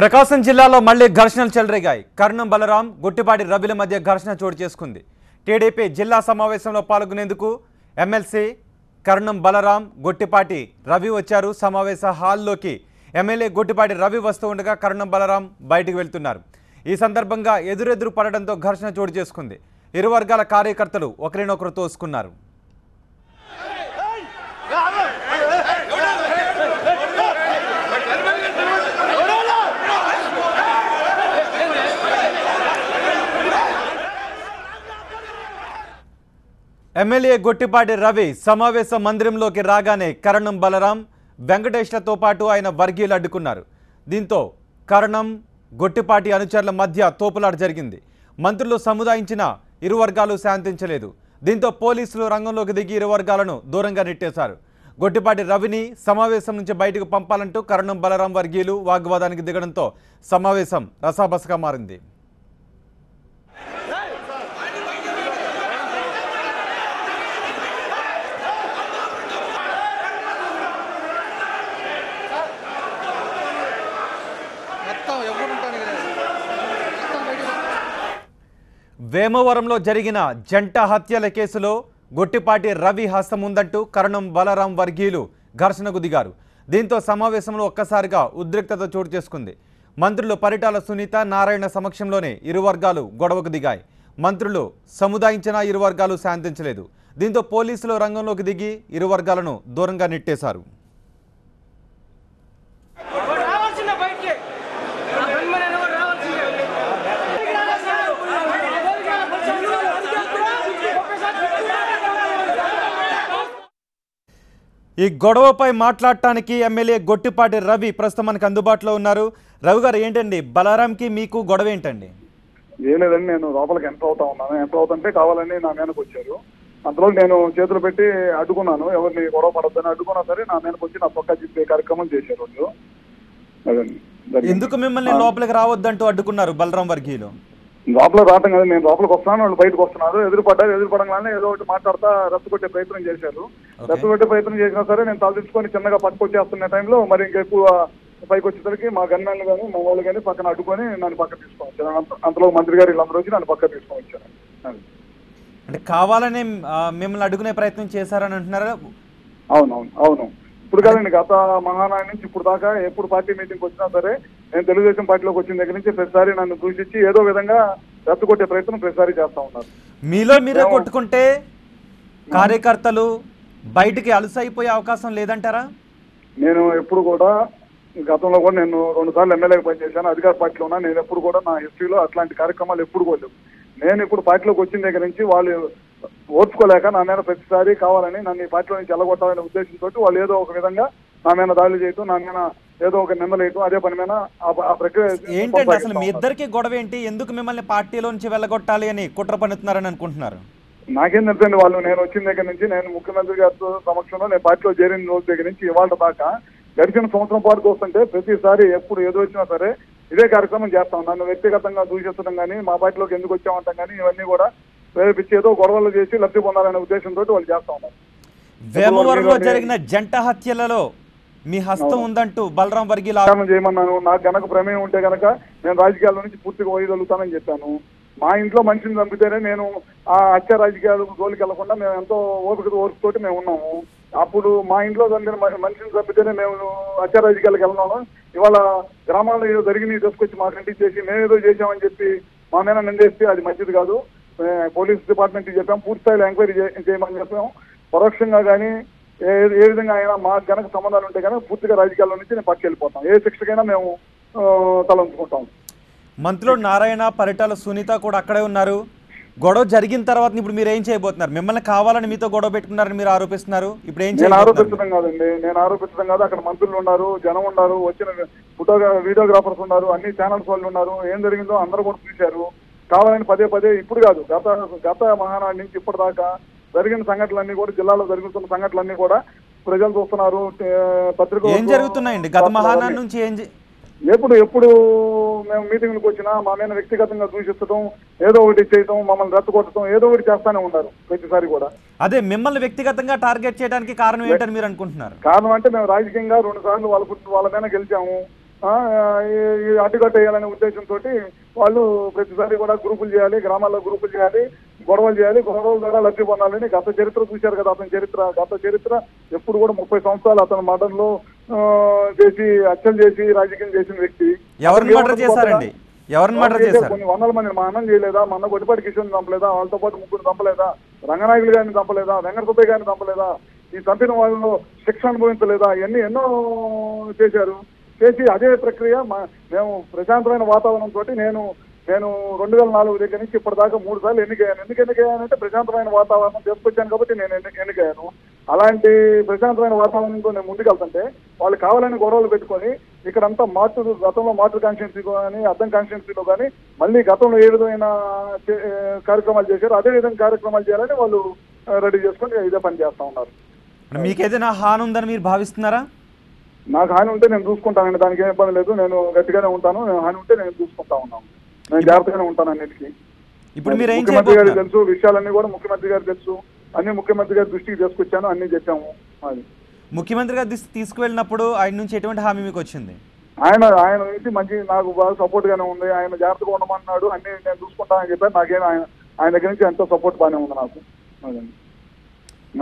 ప్రకాశం జిల్లాలో మళ్లీ ఘర్షణలు చెలరేగాయి. కర్ణం బలరాం గుట్టిపాటి రవిల మధ్య ఘర్షణ చోటు చేసుకుంది. టీడీపీ జిల్లా సమావేశంలో పాల్గొనేందుకు ఎమ్మెల్సీ కర్ణం బలరాం గుట్టిపాటి రవి వచ్చారు. సమావేశ హాల్లోకి ఎమ్మెల్యే గుట్టిపాటి రవి వస్తూ ఉండగా కర్ణం బలరాం బయటికి వెళ్తున్నారు. ఈ సందర్భంగా ఎదురెదురు పడడంతో ఘర్షణ చోటు చేసుకుంది. ఇరు వర్గాల కార్యకర్తలు ఒకరినొకరు తోసుకున్నారు. ఎమ్మెల్యే గుట్టిపాటి రవి సమావేశ మందిరంలోకి రాగానే కర్ణం బలరాం వెంకటేష్లతో పాటు ఆయన వర్గీయులు అడ్డుకున్నారు. దీంతో కర్ణం గుట్టిపాటి అనుచరుల మధ్య తోపులాట జరిగింది. మంత్రులు సముదాయించిన ఇరు వర్గాలు శాంతించలేదు. దీంతో పోలీసులు రంగంలోకి దిగి ఇరు వర్గాలను దూరంగా నెట్టేశారు. గుట్టిపాటి రవిని సమావేశం నుంచి బయటకు పంపాలంటూ కర్ణం బలరాం వర్గీయులు వాగ్వాదానికి దిగడంతో సమావేశం రసాబసగా మారింది. వేమవరంలో జరిగిన జంట హత్యల కేసులో గుట్టిపాటి రవి హస్తం ఉందంటూ కర్ణం బలరాం వర్గీయులు ఘర్షణకు దిగారు. దీంతో సమావేశంలో ఒక్కసారిగా ఉద్రిక్తత చోటు చేసుకుంది. మంత్రులు పరిటాల సునీత, నారాయణ సమక్షంలోనే ఇరు వర్గాలు గొడవకు దిగాయి. మంత్రులు సముదాయించిన ఇరు వర్గాలు శాంతించలేదు. దీంతో పోలీసులు రంగంలోకి దిగి ఇరు వర్గాలను దూరంగా నెట్టేశారు. ఈ గొడవపై మాట్లాడటానికి ఎమ్మెల్యే గుట్టిపాటి రవి ప్రస్తుతం మనకు అందుబాటులో ఉన్నారు. రవి గారు, ఏంటండి బలరాంకి మీకు గొడవ ఏంటండి? ఏం లేదండి, నేను లోపలికి ఎంటర్ అవుతా ఉన్నాను. ఎంటర్ అవుతుంటే కావాలని నా మీదకి వచ్చారు. అంతలో నేను చేతులు పెట్టి అడ్డుకున్నాను. ఎవరిని గొడవ పడద్దని అడ్డుకున్నా సరే నా మీదకి వచ్చి నా పక్క చెప్పే కార్యక్రమం చేశారు వాళ్ళు. అదండి. ఎందుకు మిమ్మల్ని లోపలికి రావద్దంటూ అడ్డుకున్నారు బలరాం వర్గీయులు? లోపల రావటం కదా, నేను లోపలికి వస్తున్నాను, వాళ్ళు బయటకు వస్తున్నారు. ఎదురుపడంగానే ఏదో ఒకటి మాట్లాడుతా రెచ్చగొట్టే ప్రయత్నం చేశారు. రెచ్చగొట్టే ప్రయత్నం చేసినా సరే నేను తలదించుకొని చిన్నగా పట్టుకొచ్చేస్తున్న టైంలో మరి ఇంకెక్కువ పైకి వచ్చేసరికి మా గన్మెన్లు కానీ మా వాళ్ళు కానీ పక్కన అడ్డుకొని నన్ను పక్క తీసుకొని వచ్చారు. అంతలో మంత్రి గారు వీళ్ళందరూ వచ్చి నన్ను పక్క తీసుకొని వచ్చారు. అంటే కావాలనే మిమ్మల్ని అడ్డుకునే ప్రయత్నం చేశారని అంటున్నారా? అవునవును అవును. ఇప్పుడు కాదండి, గత మహానాడు నుంచి ఇప్పుడు దాకా ఎప్పుడు పార్టీ మీటింగ్కి వచ్చినా సరే నేను తెలుగుదేశం పార్టీలోకి వచ్చిన దగ్గర నుంచి ప్రతిసారి నన్ను దూషించి ఏదో విధంగా రెచ్చగొట్టే ప్రయత్నం ప్రతిసారి చేస్తా ఉన్నారు. మీలో మీరే కొట్టుకుంటే కార్యకర్తలు బయటికి అలసైపోయే అవకాశం లేదంటారా? నేను ఎప్పుడు కూడా గతంలో కూడా నేను 2 సార్లు ఎమ్మెల్యేగా పనిచేశాను, అధికార పార్టీలో ఉన్నా. నేను ఎప్పుడు కూడా నా హిస్టరీలో అట్లాంటి కార్యక్రమాలు ఎప్పుడు కూడా లేవు. నేను ఇప్పుడు పార్టీలోకి వచ్చిన దగ్గర నుంచి వాళ్ళు ఓర్చుకోలేక నా మీద ప్రతిసారి కావాలని నన్ను ఈ పార్టీలో నుంచి వెళ్ళగొట్టాలనే ఉద్దేశంతో వాళ్ళు ఏదో ఒక విధంగా నా మీద దాడులు చేయటం, నా మీద ఏదో ఒక నిందలేయటం, అదే పని మీద ఆ ప్రక్రియ ఏంటంటే అసలు మీ ఇద్దరికి గొడవ ఏంటి? ఎందుకు మిమ్మల్ని పార్టీలో నుంచి వెళ్ళగొట్టాలి అని కుట్ర పన్నుతున్నారని అనుకుంటున్నారు? నాకేం తెలుసండి, వాళ్ళు నేను వచ్చిన దగ్గర నుంచి, నేను ముఖ్యమంత్రి గారి సమక్షంలో నేను పార్టీలో చేరిన రోజు దగ్గర నుంచి ఇవాళ దాకా గడిచిన సంవత్సరం పాటు వస్తుంటే ప్రతిసారి ఎప్పుడు ఎదురొచ్చినా సరే ఇదే కార్యక్రమం చేస్తాం. నన్ను వ్యక్తిగతంగా దూషించడం కానీ, మా పార్టీలోకి ఎందుకు వచ్చామంటాం కానీ ఇవన్నీ కూడా ప్రేరేపించి ఏదో గొడవలు చేసి లబ్ధి పొందాలనే ఉద్దేశంతో వాళ్ళు చేస్తా ఉన్నారు. వేమవరంలో జరిగిన జంట హత్యలలో మీ హస్తం ఉందంటూ బలరాం వర్గీయులు చేయమన్నాను. నాకు గనక ప్రమేయం ఉంటే గనక నేను రాజకీయాల నుంచి పూర్తిగా పోయగలుగుతానని చెప్పాను. మా ఇంట్లో మనిషిని చంపితేనే నేను ఆ హత్య రాజకీయాలు జోలికి వెళ్లకుండా మేము ఎంతో ఓర్పుతోటి మేము ఉన్నాము. అప్పుడు మా ఇంట్లో చంపిన మనిషిని చంపితేనే మేము హత్య రాజకీయాలకు వెళ్ళినాము. ఇవాళ గ్రామాల్లో ఏదో జరిగింది తీసుకొచ్చి మా కంటికి చేసి మేమేదో చేశామని చెప్పి మా మీద నిందేస్తే అది మంచిది కాదు. పోలీస్ డిపార్ట్మెంట్కి చెప్పాం, పూర్తి స్థాయిలో ఎంక్వైరీ చేయమని చెప్పాం. పరోక్షంగా కానీ ఏ విధంగా అయినా మాకు గనక సంబంధాలు ఉంటే కనుక పూర్తిగా రాజకీయాల నుంచి నేను పట్టుకు వెళ్ళిపోతాం. ఏ శిక్షకైనా మేము తలంచుకుంటాం. మంత్రులు నారాయణ, పరిటాల సునీత కూడా అక్కడే ఉన్నారు. గొడవ జరిగిన తర్వాత ఇప్పుడు మీరు ఏం చేయబోతున్నారు? మిమ్మల్ని కావాలని మీతో గొడవ పెట్టుకున్నారని మీరు ఆరోపిస్తున్నారు. ఇప్పుడు ఏం నేను ఆరోపించడం కాదండి, నేను ఆరోపించడం కాదు. అక్కడ మంత్రులు ఉన్నారు, జనం ఉన్నారు, వచ్చిన వీడియోగ్రాఫర్స్ ఉన్నారు, అన్ని ఛానల్స్ వాళ్ళు ఉన్నారు. ఏం జరిగిందో అందరూ కూడా చూశారు. కావాలని పదే పదే ఇప్పుడు కాదు, గత మహానాడు నుంచి ఇప్పటిదాకా జరిగిన సంఘటనలన్నీ కూడా, జిల్లాలో జరుగుతున్న సంఘటనలన్నీ కూడా ప్రజలు చూస్తున్నారు. పత్రికలు ఏం జరుగుతున్నాయండి గత మహానాడు నుంచి? ఎప్పుడు మేము మీటింగ్లకు వచ్చినా మా మీద వ్యక్తిగతంగా దూషించడం, ఏదో ఒకటి చేయడం, మమ్మల్ని రెచ్చగొట్టడం, ఏదో ఒకటి చేస్తానే ఉన్నారు ప్రతిసారి కూడా. అదే మిమ్మల్ని వ్యక్తిగతంగా టార్గెట్ చేయడానికి కారణం ఏంటని మీరు అనుకుంటున్నారు? కారణం అంటే మేము రాజకీయంగా 2 సార్లు వాళ్ళ మీద గెలిచాము. ఈ అడ్డుకట్ట వేయాలనే ఉద్దేశంతో వాళ్ళు ప్రతిసారి కూడా గ్రూపులు చేయాలి, గ్రామాల్లో గ్రూపులు చేయాలి, గొడవలు చేయాలి, గొడవల ద్వారా లబ్ధి పొందాలని గత చరిత్ర చూశారు కదా. అతని గత చరిత్ర ఎప్పుడు కూడా 30 సంవత్సరాలు అతను మర్డర్లో చేసి హత్యలు చేసి రాజకీయం చేసిన వ్యక్తి. ఎవరిని మర్డర్ చేశారండి? ఎవరిని మర్డర్ చేశారు? కొన్ని వందల మంది. మా అన్నం చేయలేదా? మా అన్న గొడ్డిపాటి కిషన్ చంపలేదా? వాళ్ళతో పాటు 3 చంపలేదా? రంగనాయకులు గారిని చంపలేదా? వెంకట సుబ్బయ్య గారిని చంపలేదా? ఈ చంపిన వాళ్ళలో శిక్ష అనుభవించలేదా? ఇవన్నీ ఎన్నో చేశారు. చేసి అదే ప్రక్రియ మేము ప్రశాంతమైన వాతావరణంతో నేను 2004 దగ్గర నుంచి ఇప్పటిదాకా 3 సార్లు ఎన్నికయ్యాను. ఎన్నికయ్యానంటే ప్రశాంతమైన వాతావరణం తీసుకొచ్చాను కాబట్టి నేను ఎన్నికయ్యాను. అలాంటి ప్రశాంతమైన వాతావరణంతో నేను ముందుకెళ్తుంటే వాళ్ళు కావాలని గొడవలు పెట్టుకొని ఇక్కడంతా గతంలో మార్టు కాన్స్టిట్యున్సీ కానీ అద్దం కాన్స్టిట్యున్సీలో కానీ మళ్ళీ గతంలో ఏ విధమైన కార్యక్రమాలు చేశారు అదే విధంగా కార్యక్రమాలు చేయాలని వాళ్ళు రెడీ చేసుకొని ఇదే పని చేస్తా ఉన్నారు. మీకేదైనా హాని ఉందని మీరు భావిస్తున్నారా? నాకు హాని ఉంటే నేను చూసుకుంటానండి, దానికి ఏం ఇబ్బంది లేదు. నేను గట్టిగానే ఉంటాను. హాని ఉంటే నేను చూసుకుంటా ఉన్నాను. నేను జాగ్రత్తగానే ఉంటాను అన్నిటికీ. ఇప్పుడు మీరు ముఖ్యమంత్రి గారికి తెలుసు, విషయాలన్నీ కూడా ముఖ్యమంత్రి గారికి తెలుసు. అన్ని ముఖ్యమంత్రి గారి దృష్టికి తీసుకొచ్చాను, అన్ని చెప్పాము. అది ముఖ్యమంత్రి గారు తీసుకువెళ్ళినప్పుడు ఆయన నుంచి ఎటువంటి హామీ మీకు వచ్చింది? ఆయన నుంచి మంచి నాకు బాగా సపోర్ట్ గానే ఉంది. ఆయన జాగ్రత్తగా ఉండమన్నాడు, అన్ని నేను చూసుకుంటానని చెప్పారు. నాకేం ఆయన దగ్గర నుంచి ఎంతో సపోర్ట్ బాగానే ఉంది నాకు.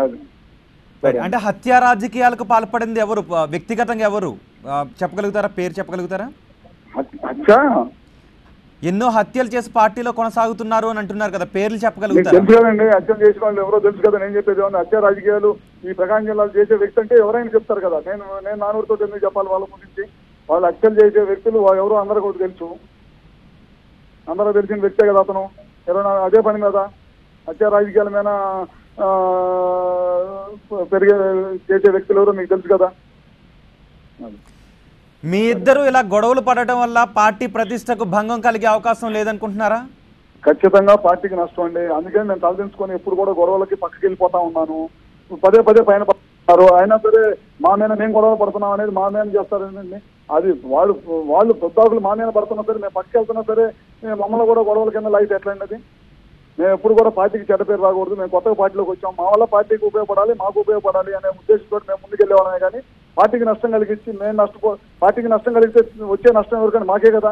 అది అంటే హత్యా రాజకీయాలకు పాల్పడింది ఎవరు? వ్యక్తిగతంగా ఎవరు చెప్పగలుగుతారా? పేరు చెప్పగలుగుతారా? ఎన్నో హత్యలు చేసి పార్టీలో కొనసాగుతున్నారు అని అంటున్నారు కదా, పేర్లు చెప్పగలుగుతారా? తెలుసు కదండి, హత్యలు చేసిన వాళ్ళు ఎవరో తెలుసు కదా. నేను చెప్పేది ఏమన్నా హత్యా రాజకీయాలు ఈ ప్రకాశం జిల్లాలో చేసే వ్యక్తి అంటే ఎవరైనా చెప్తారు కదా. నేను నానూరుతో ఎందుకు చెప్పాలి వాళ్ళ గురించి? వాళ్ళు హత్యలు చేసే వ్యక్తులు ఎవరో అందరూ కూడా తెలుసు. అందరూ తెలిసిన వ్యక్తే కదా అతను. అదే పని మీద హత్యా రాజకీయాల మీద చేసే వ్యక్తులు ఎవరో మీకు తెలుసు కదా. మీ ఇద్దరు ఇలా గొడవలు పడటం వల్ల పార్టీ ప్రతిష్టకు భంగం కలిగే అవకాశం లేదనుకుంటున్నారా? ఖచ్చితంగా పార్టీకి నష్టం అండి. అందుకని నేను తలదించుకొని ఎప్పుడు కూడా గొడవలకి పక్కకి వెళ్ళిపోతా ఉన్నాను. పదే పైన పడుతున్నారు. అయినా సరే మా మీద మేము గొడవ పడుతున్నాం అనేది మా మీద చేస్తారండి. అది వాళ్ళు పొద్దాకులు మా మీద పడుతున్నా సరే, మేము పక్కకి వెళ్తున్నా సరే మమ్మల్ని కూడా గొడవల కింద లైట్ ఎట్లండి? అది మేము ఎప్పుడు కూడా పార్టీకి చెడ్డ పేరు రాకూడదు. మేము కొత్తగా పార్టీలోకి వచ్చాం, మా వల్ల పార్టీకి ఉపయోగపడాలి, మాకు ఉపయోగపడాలి అనే ఉద్దేశంతో మేము ముందుకెళ్ళేవాళ్ళమే. కానీ పార్టీకి నష్టం కలిగించి పార్టీకి నష్టం కలిగితే వచ్చే నష్టం ఎవరికైనా మాకే కదా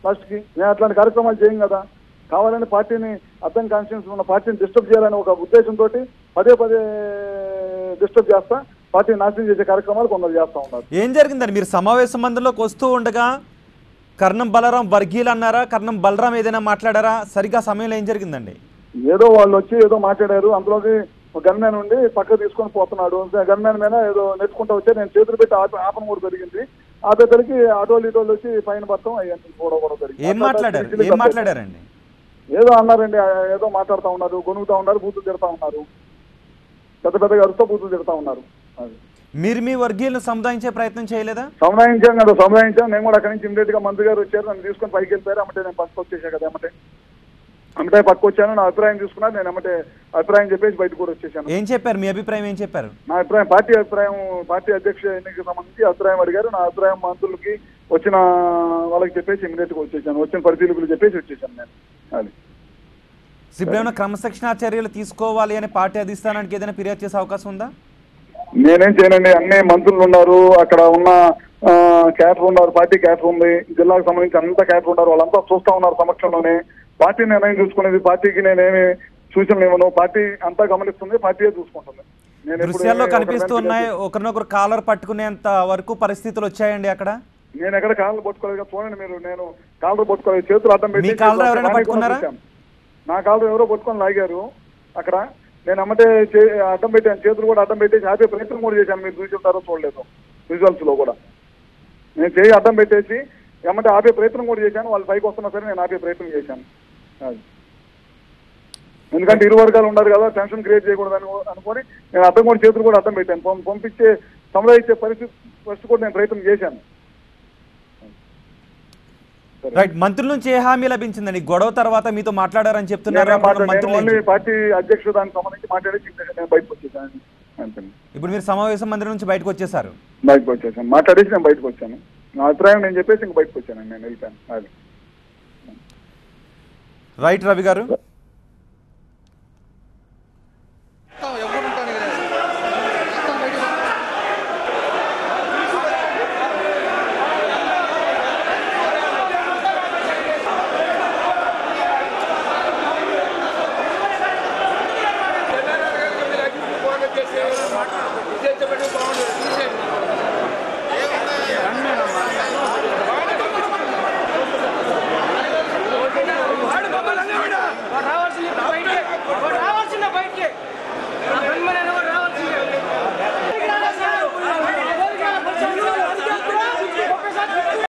లాస్ట్కి. మేము అట్లాంటి కార్యక్రమాలు చేయం కదా. కావాలని పార్టీని అద్దం కాన్స్టిట్యున్సీ ఉన్న పార్టీని డిస్టర్బ్ చేయాలని ఒక ఉద్దేశంతో పదే డిస్టర్బ్ చేస్తా పార్టీని నాశనం చేసే కార్యక్రమాలు కొందరు చేస్తా ఉన్నారు. ఏం జరిగిందండి? మీరు సమావేశ మందిరంలోకి వస్తూ ఉండగా కర్ణం బలరాం వర్గీయులు అన్నారా? కర్ణం బలరాం ఏదైనా మాట్లాడారా? సరిగ్గా సమయంలో ఏం జరిగిందండి? ఏదో వాళ్ళు వచ్చి ఏదో మాట్లాడారు. అందులోకి గన్మ్యాన్ ఉండి పక్క తీసుకొని పోతున్నాడు. గన్మ్యాన్ మీద ఏదో నెట్టుకుంటూ వచ్చి నేను చేతులు పెట్టి ఆపన కూడా జరిగింది. ఆపేతలకి ఆటోలు ఇటోళ్ళు వచ్చి పైన పడతాం అయ్యింది. కూడా జరిగింది. ఏం మాట్లాడారండి? ఏదో అన్నారండి, ఏదో మాట్లాడుతూ ఉన్నారు, గొనుగుతా ఉన్నారు, బూతులు తిడతా ఉన్నారు, పెద్దగా అరుస్తూ బూతులు తిడతా ఉన్నారు. అది మీరు మీ వర్గీయులను సముదాయించే ప్రయత్నం చేయలేదా? సముదాయించాం కదా, సముదాయించాం. నేను కూడా అక్కడి నుంచి ఇమీడియట్ గా మంత్రి గారు వచ్చారు, నన్ను తీసుకొని పైకి వెళ్ళిపోయారు. అమ్మటే నేను పక్కకు వచ్చేసాను కదా. అమ్మటే పక్కకు వచ్చాను, నా అభిప్రాయం చూసుకున్నాను. నేను అమ్మటే అభిప్రాయం చెప్పేసి బయటకు కూడా వచ్చేసాను. ఏం చెప్పారు? మీ అభిప్రాయం ఏం చెప్పారు? నా అభిప్రాయం పార్టీ అధ్యక్ష ఎన్నికకి సంబంధించి అభిప్రాయం అడిగారు. నా అభిప్రాయం మంత్రులకి వచ్చిన వాళ్ళకి చెప్పేసి ఇమీడియట్ గా వచ్చేసాను. వచ్చిన పరిశీలకులు చెప్పేసి వచ్చేసాను నేను. అది ఏమైనా క్రమశిక్షణా చర్యలు తీసుకోవాలి అని పార్టీ అధిష్టానానికి ఏదైనా ఫిర్యాదు చేసే అవకాశం ఉందా? నేనేం చేయనండి. అన్ని మంత్రులు ఉన్నారు, అక్కడ ఉన్న క్యాడర్ ఉన్నారు, పార్టీ క్యాడర్ ఉంది, జిల్లాకు సంబంధించి అంతా క్యాడర్ ఉన్నారు. వాళ్ళంతా చూస్తా ఉన్నారు సమక్షంలోనే. పార్టీ నిర్ణయం చూసుకునేది, పార్టీకి నేనేమి సూచనలు ఇవ్వను. పార్టీ అంతా గమనిస్తుంది, పార్టీయే చూసుకుంటుంది. దృశ్యాల్లో కనిపిస్తూ ఉన్నాయి, ఒకరినొకరు కాలర్ పట్టుకునేంత వరకు పరిస్థితులు వచ్చాయండి అక్కడ. నేను ఎక్కడ కాలర్ పట్టుకోలేదు, చూడండి మీరు. నేను కాలర్ పట్టుకోలేదు, చేతులు అడ్డం పెట్టి. నా కాలర్ ఎవరో పట్టుకొని లాగారు అక్కడ. నేను అమ్మటే అడ్డం పెట్టాను, చేతులు కూడా అడ్డం పెట్టేసి ఆపే ప్రయత్నం కూడా చేశాను. మీరు చూసుంటారో చూడలేదు విజువల్స్ లో కూడా. నేను చేయి అడ్డం పెట్టేసి ఏమంటే ఆపే ప్రయత్నం కూడా చేశాను. వాళ్ళు పైకి వస్తున్నా సరే నేను ఆపే ప్రయత్నం చేశాను. ఎందుకంటే ఇరు వర్గాలు ఉన్నారు కదా, టెన్షన్ క్రియేట్ చేయకూడదు అనుకొని నేను అడ్డం కూడా చేతులు కూడా అడ్డం పెట్టాను. పంపించే సముదాయించే పరిస్థితి ఫస్ట్ కూడా నేను ప్రయత్నం చేశాను. రైట్. మంత్రుల నుంచి ఏ హామీ లభించిందండి? గొడవ తర్వాత మీతో మాట్లాడారని చెప్తున్నారు. పార్టీ అధ్యక్షుడు దానికి సంబంధించి మాట్లాడేసి నేను బయటకు వచ్చేసాను. ఇప్పుడు మీరు సమావేశం మందిరం నుంచి బయటకు వచ్చేసారు? బయటకు వచ్చేసాను, మాట్లాడేసి నేను బయటకు వచ్చాను. నా అభిప్రాయం నేను చెప్పేసి ఇంక బయటకు వచ్చాను. నేను వెళ్తాను. అది రైట్ రవి గారు.